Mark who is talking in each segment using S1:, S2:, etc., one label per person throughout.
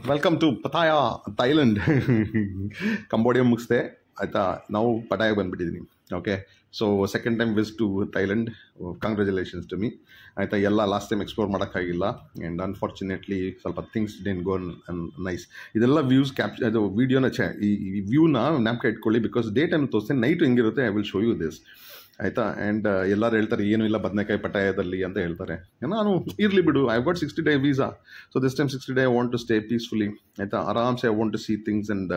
S1: Welcome to Pattaya Thailand. Cambodia ಮುಗಿಸ್ದೆ ಆಯಿತಾ. ನಾವು ಪಟಾಯ ಬಂದುಬಿಟ್ಟಿದ್ದೀನಿ. Okay, so second time visit to Thailand. Congratulations to me. ಆಯಿತಾ, ಎಲ್ಲ ಲಾಸ್ಟ್ ಟೈಮ್ ಎಕ್ಸ್ಪ್ಲೋರ್ ಮಾಡೋಕ್ಕಾಗಿಲ್ಲ ಆ್ಯಂಡ್ ಅನ್ಫಾರ್ಚುನೇಟ್ಲಿ ಸ್ವಲ್ಪ ಥಿಂಗ್ಸ್ ಡೆನ್ ಗೋ ನೈಸ್. ಇದೆಲ್ಲ ವ್ಯೂಸ್ ಅದು ವೀಡಿಯೋನ ಈ ವ್ಯೂನ ನ್ಯಾಪ್ಕ ಇಟ್ಕೊಳ್ಳಿ, ಬಿಕಾಸ್ ಡೇ ಟೈಮ್ ತೋರಿಸ್ತೇನೆ, ನೈಟ್ ಹೆಂಗಿರುತ್ತೆ I will show you this. ಆಯಿತಾ. ಆ್ಯಂಡ್ ಎಲ್ಲರೂ ಹೇಳ್ತಾರೆ ಏನೂ ಇಲ್ಲ ಬದನೆಕಾಯಿ ಪಟಾಯದಲ್ಲಿ ಅಂತ ಹೇಳ್ತಾರೆ. ನಾನು ಇರಲಿ ಬಿಡು, I got 60 day visa, so this time 60 day I want to stay peacefully. ಆಯಿತಾ, ಆರಾಮ್ಸೆ I want to see things and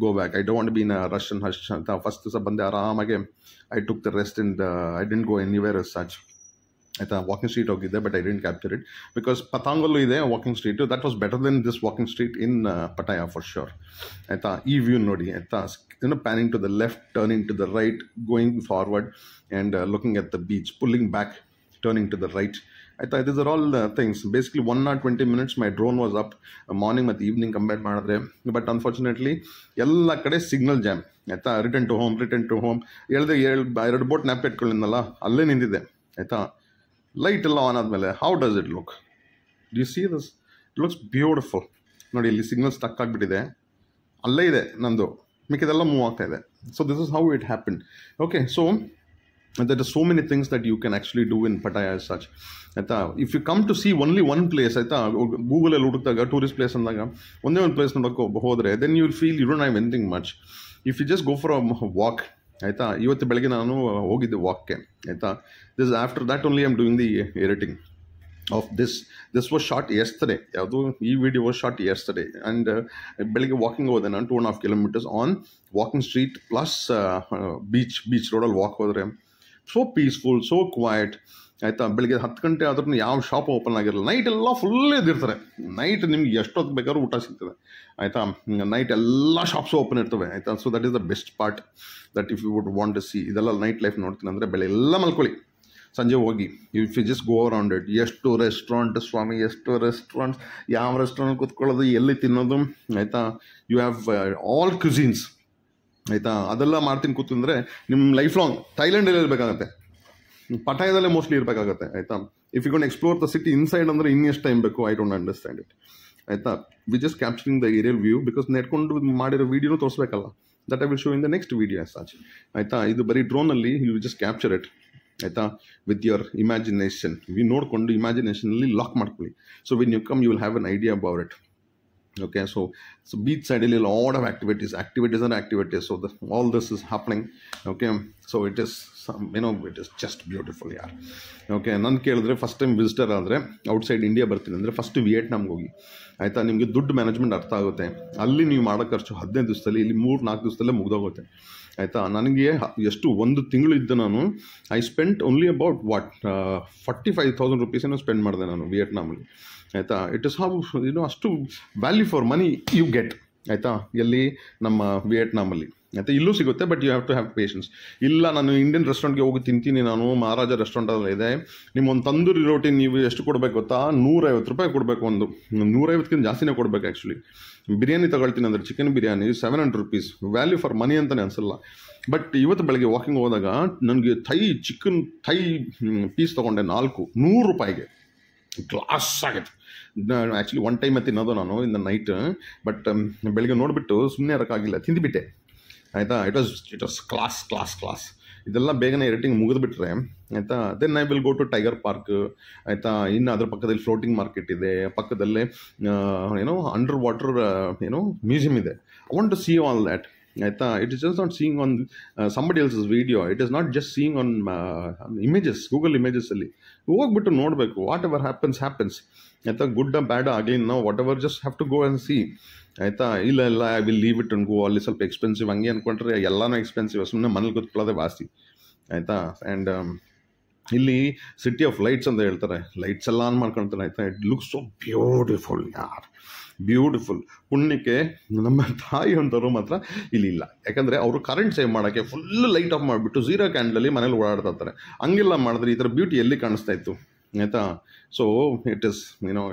S1: go back. I don't want be in rush and hush ಅಂತ. ಫಸ್ಟ್ ದಿವಸ ಬಂದೆ ಆರಾಮಾಗೆ, I took the rest and I didn't go anywhere as such. ಆಯಿತಾ, walking street ಹೋಗಿದ್ದೆ, but I didn't capture it because ಪತಾಂಗಲ್ಲೂ ಇದೆ walking street. That was better then this walking street in Pattaya for sure. ಆಯಿತಾ, ಈ view ನೋಡಿ. ಆಯಿತಾ, panning to the left, turning to the right, going forward and looking at the beach, pulling back, turning to the right. ಆಯಿತಾ, this are all things. Basically 1 or 20 minutes my drone was up morning ಮತ್ತು evening compare ಮಾಡಿದ್ರೆ. But unfortunately ಎಲ್ಲ ಕಡೆ signal jam. ಆಯಿತಾ, return to home ಹೇಳ್ದೆ 2 boat nap ಇಟ್ಕೊಳ್ಳಿದ್ನಲ್ಲ, ಅಲ್ಲೇ ನಿಂತಿದ್ದೆ. ಆಯಿತಾ, ಲೈಟ್ ಎಲ್ಲ ಆನ್ ಆದಮೇಲೆ how does it look? Do U see this? It looks beautiful. ನೋಡಿ, ಇಲ್ಲಿ ಸಿಗ್ನಲ್ ಸ್ಟಕ್ ಆಗಿಬಿಟ್ಟಿದೆ, ಅಲ್ಲೇ ಇದೆ ನಂದು, ಮಿಕ್ಕಿದೆಲ್ಲ ಮೂವ್ ಆಗ್ತಾ ಇದೆ. So this is how it happen. Okay, so there are so many things that you can actually do in Pattaya as such. ಆಯಿತಾ, if you come to see only one place, ಆಯಿತಾ, ಗೂಗಲಲ್ಲಿ ಹುಡುಕಿದಾಗ tourist place ಅಂದಾಗ ಒಂದೇ ಒಂದು place ನೋಡೋಕೆ ಹೋದರೆ then you will feel you don't have anything much. If you just go for a walk. ಆಯಿತಾ, ಇವತ್ತು ಬೆಳಗ್ಗೆ ನಾನು ಹೋಗಿದ್ದೆ ವಾಕ್ಗೆ. ಆಯಿತಾ, this after that only I am doing the editing of this was shot yesterday. ಯಾವುದು ಈ video was shot yesterday. And ಬೆಳಿಗ್ಗೆ ವಾಕಿಂಗ್ ಹೋದೆ ನಾನು 2.5 kilometers on walking street plus beach ರೋಡಲ್ಲಿ ವಾಕ್ ಹೋದರೆ ಸೋ ಪೀಸ್ಫುಲ್, ಸೋ ಕ್ವೈಟ್. ಆಯಿತಾ, ಬೆಳಿಗ್ಗೆ 10 ಗಂಟೆ ಆದ್ರೂ ಯಾವ ಶಾಪ್ ಓಪನ್ ಆಗಿರಲ್ಲ. ನೈಟ್ ಎಲ್ಲ ಫುಲ್ ಇದ್ದಿರ್ತಾರೆ. ನೈಟ್ ನಿಮ್ಗೆ ಎಷ್ಟೊತ್ತು ಬೇಕಾದ್ರೂ ಊಟ ಸಿಗ್ತದೆ. ಆಯಿತಾ, ನೈಟ್ ಎಲ್ಲ ಶಾಪ್ಸು ಓಪನ್ ಇರ್ತವೆ. ಆಯಿತಾ, so that is the best part that if you would want to see. ಇದೆಲ್ಲ ನೈಟ್ ಲೈಫ್ ನೋಡ್ತೀನಿ ಅಂದರೆ ಬೆಳೆ ಎಲ್ಲ ಮಲ್ಕೊಳ್ಳಿ, ಸಂಜೆ ಹೋಗಿ if you just go around it. ಎಷ್ಟು ರೆಸ್ಟೋರೆಂಟ್ ಸ್ವಾಮಿ, ಎಷ್ಟು ರೆಸ್ಟೋರೆಂಟ್ಸ್, ಯಾವ ರೆಸ್ಟೋರೆಂಟ್ ಕೂತ್ಕೊಳ್ಳೋದು, ಎಲ್ಲಿ ತಿನ್ನೋದು. ಆಯಿತಾ, ಯು ಹ್ಯಾವ್ ಆಲ್ ಕ್ಯುಸೀನ್ಸ್. ಆಯಿತಾ, ಅದೆಲ್ಲ ಮಾಡ್ತೀನಿ ಕೂತಂದರೆ ನಿಮ್ಮ ಲೈಫ್ ಲಾಂಗ್ ಥೈಲ್ಯಾಂಡಲ್ಲಿ ಇರಬೇಕಾಗತ್ತೆ, ಪಟಾಯದಲ್ಲೇ ಮೋಸ್ಟ್ಲಿ ಇರಬೇಕಾಗತ್ತೆ. ಆಯಿತಾ, if you gone explore the city inside ಅಂದರೆ ಇನ್ನೆಷ್ಟು ಟೈಮ್ ಬೇಕು, ಐ ಡೋಂಟ್ ಅಂಡರ್ಸ್ಟ್ಯಾಂಡ್ ಇಟ್. ಆಯಿತಾ, we just capturing the aerial view because ನೆಟ್ಕೊಂಡು ಮಾಡಿರೋ ವೀಡಿಯೋನೂ ತೋರಿಸ್ಬೇಕಲ್ಲ. That I will show in the next video as such. ಆಯಿತಾ, ಇದು ಬರೀ ಡ್ರೋನಲ್ಲಿ ಯು ಜಸ್ಟ್ ಕ್ಯಾಪ್ಚರ್ ಇಟ್. ಆಯಿತಾ, ವಿತ್ ಯುವರ್ ಇಮ್ಯಾಜಿನೇಷನ್. ನೋಡಿಕೊಂಡು ಇಮ್ಯಾಜಿನೇಷನಲ್ಲಿ ಲಾಕ್ ಮಾಡ್ಕೊಳ್ಳಿ. So when you come you will have an idea about it. Okay, so beach side a lot of activities and activities. So all this is happening. Okay, so it is it is just beautiful, yeah. Okay, ನಾನು ಕೇಳಿದ್ರೆ first time visitor ಆದರೆ outside India ಬರ್ತೀನಿ ಅಂದರೆ first ವಿಯೆಟ್ನಾಮ್ಗೆ ಹೋಗಿ. ಆಯಿತಾ, ನಿಮಗೆ ದುಡ್ಡು management ಅರ್ಥ ಆಗುತ್ತೆ. ಅಲ್ಲಿ ನೀವು ಮಾಡೋ ಖರ್ಚು 15 ದಿವಸದಲ್ಲಿ, ಇಲ್ಲಿ 3-4 ದಿವಸದಲ್ಲೇ ಮುಗ್ದೋಗುತ್ತೆ. ಆಯಿತಾ, ನನಗೆ ಎಷ್ಟು 1 ತಿಂಗಳು ಇದ್ದು ನಾನು I spent only about 45,000 rupees spend ಮಾಡಿದೆ ನಾನು ವಿಯೆಟ್ನಾಮಲ್ಲಿ. ಆಯಿತಾ, ಇಟ್ ಇಸ್ ಹೌ ಅಷ್ಟು value for money you get. ಆಯಿತಾ, ಎಲ್ಲಿ ನಮ್ಮ ವಿಯೆಟ್ನಾಮಲ್ಲಿ. ಆಯಿತಾ, ಇಲ್ಲೂ ಸಿಗುತ್ತೆ, but you have to have patience. ಇಲ್ಲ ನಾನು ಇಂಡಿಯನ್ ರೆಸ್ಟೋರೆಂಟ್ಗೆ ಹೋಗಿ ತಿಂತೀನಿ, ನಾನು ಮಹಾರಾಜ ರೆಸ್ಟೋರೆಂಟಲ್ಲಿ ಇದೆ. ನಿಮ್ಮೊಂದು ತಂದೂರಿ ರೋಟಿ ನೀವು ಎಷ್ಟು ಕೊಡಬೇಕು ಗೊತ್ತಾ? 150 ರೂಪಾಯಿ ಕೊಡಬೇಕು. 150ಕ್ಕಿಂತ ಜಾಸ್ತಿನೇ ಕೊಡಬೇಕು ಆ್ಯಕ್ಚುಲಿ. ಬಿರಿಯಾನಿ ತಗೊಳ್ತೀನಿ ಅಂದರೆ chicken biryani 700 rupees. Value for ಮನಿ ಅಂತಲೇ ಅನಿಸಲ್ಲ. ಬಟ್ ಇವತ್ತು ಬೆಳಗ್ಗೆ ವಾಕಿಂಗ್ ಹೋದಾಗ ನನಗೆ ಚಿಕನ್ ಥೈ ಪೀಸ್ ತೊಗೊಂಡೆ 100 ರೂಪಾಯಿಗೆ. ಗ್ಲಾಸ್ ಆಗೈತೆ. ಆ್ಯಕ್ಚುಲಿ 1 time ತಿನ್ನೋದು ನಾನು ಇನ್ ದ ನೈಟ್. ಬಟ್ ಬೆಳಗ್ಗೆ ನೋಡಿಬಿಟ್ಟು ಸುಮ್ಮನೆ ಇರೋಕ್ಕಾಗಿಲ್ಲ, ತಿಂದುಬಿಟ್ಟೆ. ಆಯಿತಾ, ಇಟ್ ವಾಸ್ ಕ್ಲಾಸ್. ಇದೆಲ್ಲ ಬೇಗನೆ ಎಡಿಟಿಂಗ್ ಮುಗಿದ್ಬಿಟ್ರೆ ಆಯಿತಾ, then I will go to tiger park. ಆಯಿತಾ, ಇನ್ನು ಅದ್ರ ಪಕ್ಕದಲ್ಲಿ ಫ್ಲೋಟಿಂಗ್ ಮಾರ್ಕೆಟ್ ಇದೆ, ಪಕ್ಕದಲ್ಲೇ ಅಂಡರ್ ವಾಟರ್ ಮ್ಯೂಸಿಯಂ ಇದೆ. I want to see all that. ಆಯಿತಾ, it is just not seeing on somebody else's video. It is not just seeing on images, Google ಇಮೇಜಸ್ಸಲ್ಲಿ ಹೋಗ್ಬಿಟ್ಟು ನೋಡಬೇಕು. Whatever happens. ಆಯಿತಾ, good bad ಆಗಲಿ, ನಾವು whatever just have to go and see. ಆಯಿತಾ, ಇಲ್ಲ I will leave it and go. ಅಲ್ಲಿ ಸ್ವಲ್ಪ ಎಕ್ಸ್ಪೆನ್ಸಿವ್, ಹಂಗೆ ಅಂದ್ಕೊಂಡ್ರೆ ಎಲ್ಲನೂ ಎಕ್ಸ್ಪೆನ್ಸಿವ್. ಸುಮ್ಮನೆ ಮನೇಲಿ ಕೂತ್ಕೊಳ್ಳೋದೇ ವಾಸಿ. ಆಯಿತಾ, ಆ್ಯಂಡ್ ಇಲ್ಲಿ ಸಿಟಿ ಆಫ್ ಲೈಟ್ಸ್ ಅಂತ ಹೇಳ್ತಾರೆ. ಲೈಟ್ಸ್ ಎಲ್ಲ ಆನ್ ಮಾಡ್ಕೊಳ್ತಾರೆ. ಆಯಿತಾ, ಇಟ್ ಲುಕ್ಸ್ ಸೊ ಬ್ಯೂಟಿಫುಲ್ ಯಾರ್, ಬ್ಯೂಟಿಫುಲ್. ಪುಣ್ಯಕ್ಕೆ ನಮ್ಮ ತಾಯಿ ಅಂತವರು ಮಾತ್ರ ಇಲ್ಲಿ ಇಲ್ಲ. ಯಾಕಂದರೆ ಅವರು ಕರೆಂಟ್ ಸೇವ್ ಮಾಡೋಕ್ಕೆ ಫುಲ್ ಲೈಟ್ ಆಫ್ ಮಾಡಿಬಿಟ್ಟು 0 ಕ್ಯಾಂಡಲಲ್ಲಿ ಮನೇಲಿ ಓಡಾಡ್ತಾ ಇರ್ತಾರೆ. ಹಂಗೆಲ್ಲ ಮಾಡಿದ್ರೆ ಈ ಥರ ಬ್ಯೂಟಿ ಎಲ್ಲಿ ಕಾಣಿಸ್ತಾ ಇತ್ತು. ಆಯಿತಾ, so it is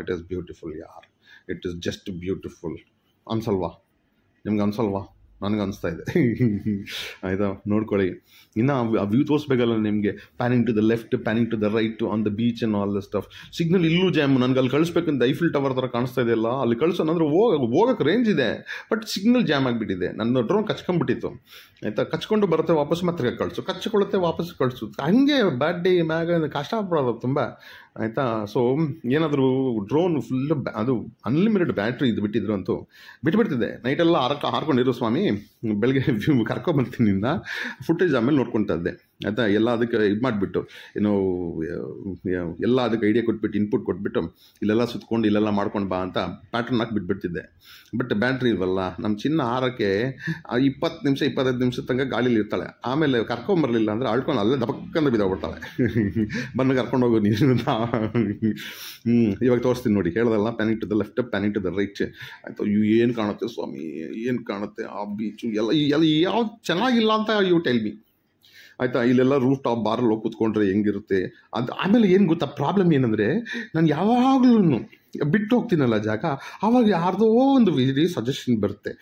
S1: it is beautiful ಯಾರ್. It is just beautiful. ಅನ್ಸಲ್ವಾ ನಿಮ್ಗೆ? ಅನ್ಸಲ್ವಾ? ನನಗೆ ಅನಿಸ್ತಾ ಇದೆ. ಆಯಿತಾ, ನೋಡ್ಕೊಳ್ಳಿ. ಇನ್ನು ಆ ವ್ಯೂ ತೋರಿಸ್ಬೇಕಲ್ಲ ನಿಮಗೆ, panning to the left, panning to the right on the beach and all the stuff. Signal ಇಲ್ಲೂ ಜಾಮ್. ನನಗೆ ಅಲ್ಲಿ ಕಳಿಸ್ಬೇಕಂತ ಐಫಿಲ್ ಟವರ್ ಥರ ಕಾಣಿಸ್ತಾ ಇದೆಯಲ್ಲ, ಅಲ್ಲಿ ಕಳಿಸೋಣಂದ್ರೆ ಹೋಗೋಕ್ಕೆ ರೇಂಜ್ ಇದೆ, ಬಟ್ ಸಿಗ್ನಲ್ ಜಾಮ್ ಆಗಿಬಿಟ್ಟಿದೆ. ನನ್ನ ಡ್ರೋನ್ ಕಚ್ಕೊಂಡ್ಬಿಟ್ಟಿತ್ತು. ಆಯಿತಾ, ಕಚ್ಕೊಂಡು ಬರುತ್ತೆ ವಾಪಸ್ ಮತ್ತೆ ಕಳಿಸು, ಕಚ್ಕೊಳ್ಳುತ್ತೆ ವಾಪಸ್ ಕಳಿಸು, ಹಂಗೆ ಬ್ಯಾಟ್ರಿ ಮ್ಯಾಗ ಕಷ್ಟ ಆಗ್ಬಿಡೋದು ತುಂಬ. ಆಯಿತಾ, ಸೊ ಏನಾದರೂ ಡ್ರೋನ್ ಫುಲ್ ಅದು ಅನ್ಲಿಮಿಟೆಡ್ ಬ್ಯಾಟ್ರಿ ಇದು ಬಿಟ್ಟಿದ್ರು ಅಂತೂ ಬಿಟ್ಬಿಡ್ತಿದ್ದೆ. ನೈಟೆಲ್ಲ ಹಾರ್ಕೊಂಡಿರು ಸ್ವಾಮಿ, ಬೆಳಗ್ಗೆ ಕರ್ಕೊಬರ್ತೀನಿ ನಿನ್ನ ಫುಟೇಜ್ ಆಮೇಲೆ ನೋಡ್ಕೊತಾ ಇದ್ದೆ. ಆಯಿತಾ, ಎಲ್ಲ ಅದಕ್ಕೆ ಇದು ಮಾಡಿಬಿಟ್ಟು ಏನೋ ಎಲ್ಲ ಅದಕ್ಕೆ ಐಡಿಯಾ ಕೊಟ್ಬಿಟ್ಟು ಇನ್ಪುಟ್ ಕೊಟ್ಬಿಟ್ಟು ಇಲ್ಲೆಲ್ಲ ಸುತ್ಕೊಂಡು ಇಲ್ಲೆಲ್ಲ ಮಾಡ್ಕೊಂಡು ಬಾ ಅಂತ ಪ್ಯಾಟ್ರನ್ ಹಾಕಿ ಬಿಟ್ಬಿಡ್ತಿದ್ದೆ. ಬಟ್ ಬ್ಯಾಟ್ರಿ ಇಲ್ವಲ್ಲ, ನಮ್ಮ ಚಿನ್ನ ಹಾರಕ್ಕೆ 20 ನಿಮಿಷ 25 ನಿಮಿಷದ ತನಕ ಗಾಳೀಲಿ ಇರ್ತಾಳೆ. ಆಮೇಲೆ ಕರ್ಕೊಂಬರಲಿಲ್ಲ ಅಂದರೆ ಅಳ್ಕೊಂಡು ಅಲ್ಲೇ ದಬಕ್ಕಂದ ಬಿದ್ದೋಗ್ಬಿಡ್ತಾಳೆ. ಬಂದು ಕರ್ಕೊಂಡು ಹೋಗೋ ನೀನು ಅಂತ. ಇವಾಗ ತೋರಿಸ್ತೀನಿ ನೋಡಿ, ಹೇಳ್ದಲ್ಲ, panning to the left, panning to the right. ಆಯಿತು, ಏನು ಕಾಣುತ್ತೆ ಸ್ವಾಮಿ, ಏನು ಕಾಣುತ್ತೆ ಆ ಬೀಚು ಎಲ್ಲ ಯಾವ್ದು ಚೆನ್ನಾಗಿಲ್ಲ ಅಂತ ಯು ಟೆಲ್ ಮಿ. ಆಯಿತಾ, ಇಲ್ಲೆಲ್ಲ ರೂಫ್ ಟಾಪ್ ಬಾರಲ್ಲಿ ಹೋಗಿ ಕೂತ್ಕೊಂಡ್ರೆ ಹೆಂಗಿರುತ್ತೆ ಅದು. ಆಮೇಲೆ ಏನು ಗೊತ್ತಾ ಪ್ರಾಬ್ಲಮ್ ಏನಂದರೆ, ನಾನು ಯಾವಾಗಲೂ ಬಿಟ್ಟು ಹೋಗ್ತೀನಲ್ಲ ಜಾಗ, ಆವಾಗ ಯಾರ್ದೋ ಒಂದು ವಿಡಿಯೋ ಸಜೆಷನ್ ಬರುತ್ತೆ.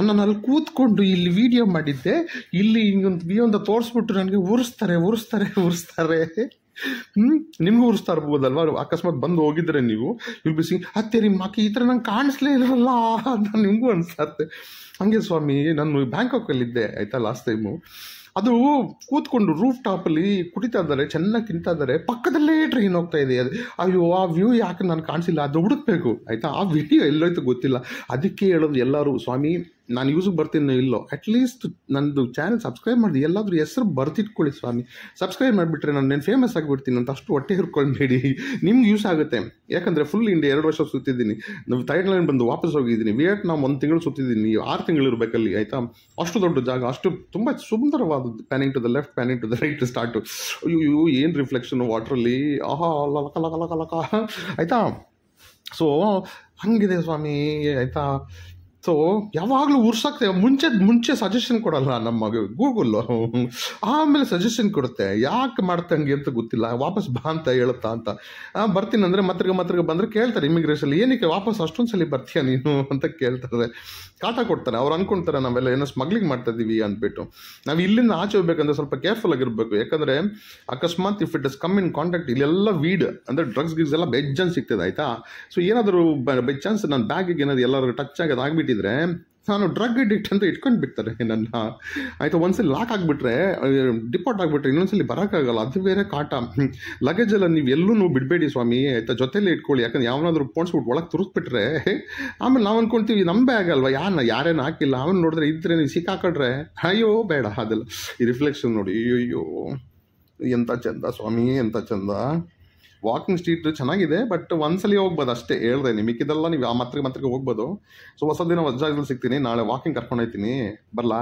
S1: ನಾನು ಅಲ್ಲಿ ಕೂತ್ಕೊಂಡು ಇಲ್ಲಿ ವಿಡಿಯೋ ಮಾಡಿದ್ದೆ, ಇಲ್ಲಿ ಹಿಂಗೊಂದು ವಿಡಿಯೋ ಅಂತ ತೋರಿಸ್ಬಿಟ್ಟು ನನಗೆ ಉರಿಸ್ತಾರೆ. ನಿಮಗೂ ಉರಿಸ್ತಾ ಇರ್ಬೋದಲ್ವ, ಅಕಸ್ಮಾತ್ ಬಂದು ಹೋಗಿದ್ರೆ ನೀವು ಇಲ್ಲಿ ಬಿಸಿ ಹತ್ತೆ ನಿಮ್ಮ ಅಕ್ಕ ಈ ಥರ ನಂಗೆ ಕಾಣಿಸ್ಲೇ ಇರಲ್ಲ ಅಂತ ನಿಮಗೂ ಅನಿಸ್ತಾರೆ. ಹಾಗೆ ಸ್ವಾಮಿ, ನಾನು ಬ್ಯಾಂಕಾಕಲ್ಲಿದ್ದೆ ಆಯಿತಾ ಲಾಸ್ಟ್ ಟೈಮು. ಅದು ಕೂತ್ಕೊಂಡು ರೂಫ್ ಟಾಪಲ್ಲಿ ಕುಡಿತಾ ಇದ್ದಾರೆ, ಚೆನ್ನಾಗಿ ತಿಂತಾ ಇದ್ದಾರೆ, ಪಕ್ಕದಲ್ಲೇ ಟ್ರೈನ್ ಹೋಗ್ತಾ ಇದೆ. ಅದು ಅಯ್ಯೋ, ಆ ವ್ಯೂ ಯಾಕೆ ನಾನು ಕಾಣಿಸಿಲ್ಲ, ಅದು ಹುಡುಕ್ಬೇಕು ಆಯಿತಾ. ಆ ವಿಡಿಯೋ ಎಲ್ಲೋಯ್ತು ಗೊತ್ತಿಲ್ಲ. ಅದಕ್ಕೆ ಹೇಳೋದು ಎಲ್ಲರೂ, ಸ್ವಾಮಿ ನಾನು ಯೂಸಿಗೆ ಬರ್ತೀನೋ ಇಲ್ಲೋ, ಅಟ್ಲೀಸ್ಟ್ ನಂದು ಚಾನಲ್ ಸಬ್ಸ್ಕ್ರೈಬ್ ಮಾಡಿ, ಎಲ್ಲಾದರೂ ಹೆಸರು ಬರ್ತಿಟ್ಕೊಳ್ಳಿ ಸ್ವಾಮಿ. ಸಬ್ಸ್ಕ್ರೈಬ್ ಮಾಡಿಬಿಟ್ರೆ ನಾನು ಫೇಮಸ್ ಆಗಿಬಿಡ್ತೀನಿ ಅಂತ ಅಷ್ಟು ಹೊಟ್ಟೆ ಹಿರ್ಕೊಳ್ಬೇಡಿ. ನಿಮ್ಗೆ ಯೂಸ್ ಆಗುತ್ತೆ. ಯಾಕಂದರೆ ಫುಲ್ ಇಂಡಿಯಾ 2 ವರ್ಷ ಸುತ್ತಿದ್ದೀನಿ. ನಾವು ಥೈಲ್ಯಾಂಡ್ ಬಂದು ವಾಪಸ್ ಹೋಗಿದ್ದೀನಿ. ವಿಯೆಟ್ನಾಮ್ 1 ತಿಂಗಳು ಸುತ್ತಿದ್ದೀನಿ. 6 ತಿಂಗಳು ಇರಬೇಕಲ್ಲಿ ಆಯಿತಾ. ಅಷ್ಟು ದೊಡ್ಡ ಜಾಗ, ಅಷ್ಟು ತುಂಬ ಸುಂದರವಾದದ್ದು. Panning to the left, panning to the right start. ಅಯ್ಯೋ, ಏನು ರಿಫ್ಲೆಕ್ಷನ್ ವಾಟ್ರಲ್ಲಿ, ಆಹಾ ಲಕ ಆಯಿತಾ. ಸೊ ಹಂಗಿದೆ ಸ್ವಾಮಿ ಆಯಿತಾ. ಸೊ ಯಾವಾಗಲೂ ಉರ್ಸಕ್ಕೆ ಮುಂಚೆ ಸಜೆಷನ್ ಕೊಡಲ್ಲ ನಮ್ಮ ಗೂಗಲ್ಲು, ಆಮೇಲೆ ಸಜೆಷನ್ ಕೊಡುತ್ತೆ. ಯಾಕೆ ಮಾಡ್ತಂಗೆ ಅಂತ ಗೊತ್ತಿಲ್ಲ, ವಾಪಸ್ ಬಾ ಅಂತ ಹೇಳುತ್ತಾ ಅಂತ. ಬರ್ತೀನಿ ಅಂದರೆ ಮತ್ತಿಗೆ ಬಂದರೆ ಕೇಳ್ತಾರೆ ಇಮಿಗ್ರೇಷನ್, ಏನಕ್ಕೆ ವಾಪಸ್ ಅಷ್ಟೊಂದು ಸಲ ಬರ್ತೀಯ ನೀನು ಅಂತ ಕೇಳ್ತಾರೆ, ಕಾಟ ಕೊಡ್ತಾರೆ. ಅವ್ರು ಅಂದ್ಕೊಳ್ತಾರೆ ನಾವೆಲ್ಲ ಏನೋ ಸ್ಮಗ್ಲಿಂಗ್ ಮಾಡ್ತಾ ಇದ್ದೀವಿ ಅಂದ್ಬಿಟ್ಟು. ನಾವು ಇಲ್ಲಿಂದ ಆಚೆ ಹೋಗ್ಬೇಕಂದ್ರೆ ಸ್ವಲ್ಪ ಕೇರ್ಫುಲ್ ಆಗಿರಬೇಕು. ಯಾಕಂದರೆ ಅಕಸ್ಮಾತ್ if it is come in contact, ಇಲ್ಲೆಲ್ಲ ವೀಡ್ ಅಂದರೆ ಡ್ರಗ್ಸ್ ಗಿಗ್ಸ್ ಎಲ್ಲ ಬೆಜ್ಜನ್ ಸಿಗ್ತದೆ ಆಯಿತಾ. ಸೊ ಏನಾದರೂ ಬೈ ಚಾನ್ಸ್ ನನ್ನ ಬ್ಯಾಗಿಗೆ ಏನಾದ್ರು ಎಲ್ಲರೂ ಟಚ್ ಆಗೋದು ಆಗಿಬಿಟ್ಟಿದ್ರೆ, ನಾನು ಡ್ರಗ್ ಅಡಿಕ್ಟ್ ಅಂತ ಇಟ್ಕೊಂಡು ಬಿಡ್ತಾರೆ ನನ್ನ ಆಯಿತಾ. ಒಂದ್ಸಲಿ ಲಾಕ್ ಆಗಿಬಿಟ್ರೆ, ಡಿಪೋರ್ಟ್ ಆಗಿಬಿಟ್ರೆ ಇನ್ನೊಂದ್ಸಲಿ ಬರೋಕ್ಕಾಗಲ್ಲ. ಅದು ಬೇರೆ ಕಾಟ. ಲಗೇಜೆಲ್ಲ ನೀವು ಎಲ್ಲೂ ಬಿಡಬೇಡಿ ಸ್ವಾಮಿ ಆಯಿತಾ, ಜೊತೆಲೇ ಇಟ್ಕೊಳ್ಳಿ. ಯಾಕಂದ್ರೆ ಯಾವನಾದ್ರೂ ಪೋಣಿಸ್ಬಿಟ್ಟು ಒಳಗೆ ತುರಿಸ್ಬಿಟ್ರೆ ಆಮೇಲೆ ನಾವು ಅಂದ್ಕೊಳ್ತೀವಿ ನಮ್ಮ ಬ್ಯಾಗ್ ಅಲ್ವಾ, ಯಾರೇನು ಹಾಕಿಲ್ಲ, ಅವನು ನೋಡಿದ್ರೆ ಇದ್ರೆ ನೀವು ಸಿಕ್ಕಾಕೊಂಡ್ರೆ ಅಯ್ಯೋ ಬೇಡ. ಅದೆಲ್ಲ ಈ ರಿಫ್ಲೆಕ್ಷನ್ ನೋಡಿ, ಅಯ್ಯೋ ಎಂಥ ಚಂದ ಸ್ವಾಮಿ, ಎಂಥ ಚಂದ. ವಾಕಿಂಗ್ ಸ್ಟ್ರೀಟ್ ಚೆನ್ನಾಗಿದೆ, ಬಟ್ ಒಂದ್ಸಲಿ ಹೋಗ್ಬೋದು ಅಷ್ಟೇ. ಹೇಳ್ದೆ ನಿಮಗಿದೆಲ್ಲ ನೀವು ಆ ಮಾತ್ರಕ್ಕೆ ಹೋಗ್ಬೋದು. ಸೊ ಹೊಸ ದಿನ ಹೊಸ ಜಾಗದಲ್ಲಿ ಸಿಗ್ತೀನಿ. ನಾಳೆ ವಾಕಿಂಗ್ ಕರ್ಕೊಂಡು ಹೋಗ್ತೀನಿ, ಬರಲಾ?